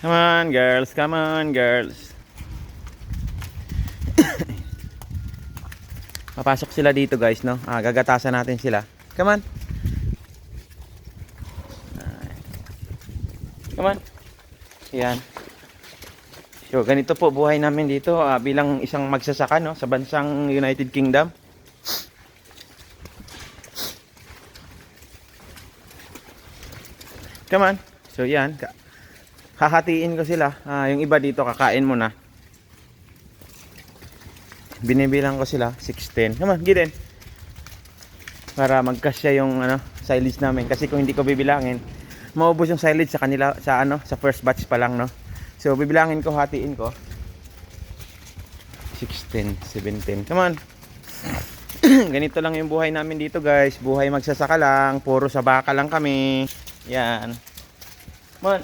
Come on, girls. Come on, girls. Papasok sila dito, guys, no? Gagatasan natin sila. Come on. Come on. Yan. So, ganito po buhay namin dito bilang isang magsasaka, no, sa bansang United Kingdom. Come on. So, yan. Hahatiin ko sila. Yung iba dito kakain muna. Binibilang ko sila 6-10. Come on, get in. Para magkasya yung silage namin, kasi kung hindi ko bibilangin, maubos yung silage sa kanila sa first batch pa lang, no. So bibilangin ko, hatiin ko 16, 17. Come on. Ganito lang yung buhay namin dito, guys. Buhay magsasaka lang, puro sa baka lang kami. Yan. Come on.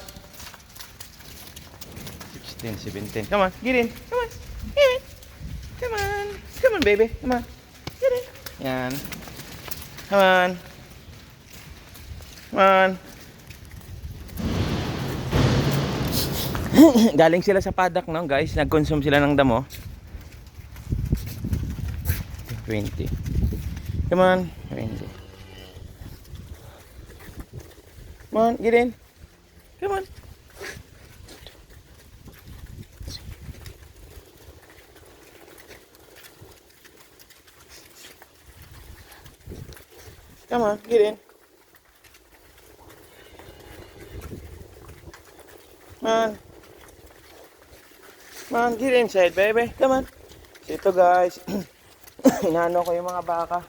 16, 17. Come on, get in. Come on. Get in. Come on. Come on, baby. Come on. Get in. Yan. Come on. Come on. Galing sila sa paddock, no, guys. Nag-consume sila ng damo. 20. Come on. 20. Come on, get in. Come on. Come on, get in. Come on. Come on, get inside, baby. Come on. So ito, guys. Inaano ko yung mga baka.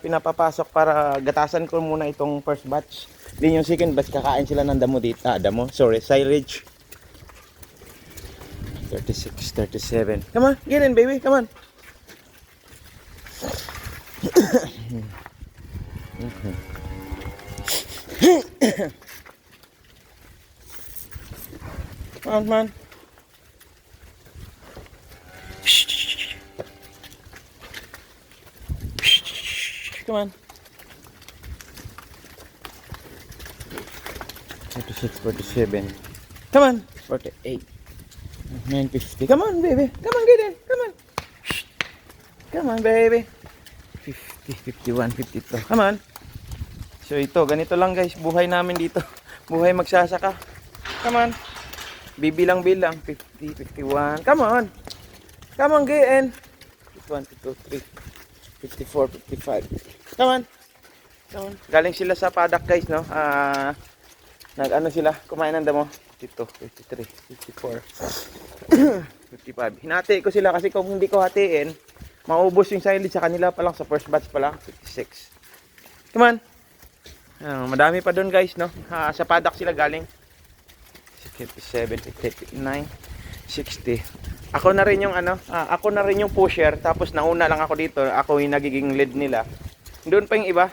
Pinapapasok para gatasan ko muna itong first batch. Then yung second batch, kakain sila ng damo dito. Silage. 36, 37. Come on, get in, baby. Come on. Come on, man. Come on. 46, 47. Come on. 48. 950. Come on, baby. Come on, get in. Come on. Come on, baby. 50, 51, 52. Come on. So ito, ganito lang, guys, buhay namin dito. Buhay magsasaka. Come on. Bibilang-bilang. 50, 51. Come on. Come on, get in. 51, 52, 3. 54, 55. Come on. Come on. Galing sila sa paddock, guys, no? Sila, kumain ng damo. 52, 53, 54, 55. Hinati ko sila kasi kung hindi ko hatiin, maubos yung silage sa kanila pa lang, sa first batch pa lang. 56. Come on. Madami pa doon, guys, no? Sa paddock sila galing. 57, 59, 60. Ako na rin yung ako na rin yung pusher, tapos nauna lang ako dito. Ako yung nagiging lead nila. Doon pa yung iba.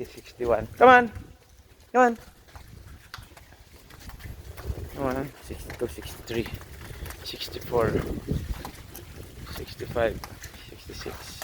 60, 61. Come on. Come on. Come on. 62, 63, 64, 65, 66.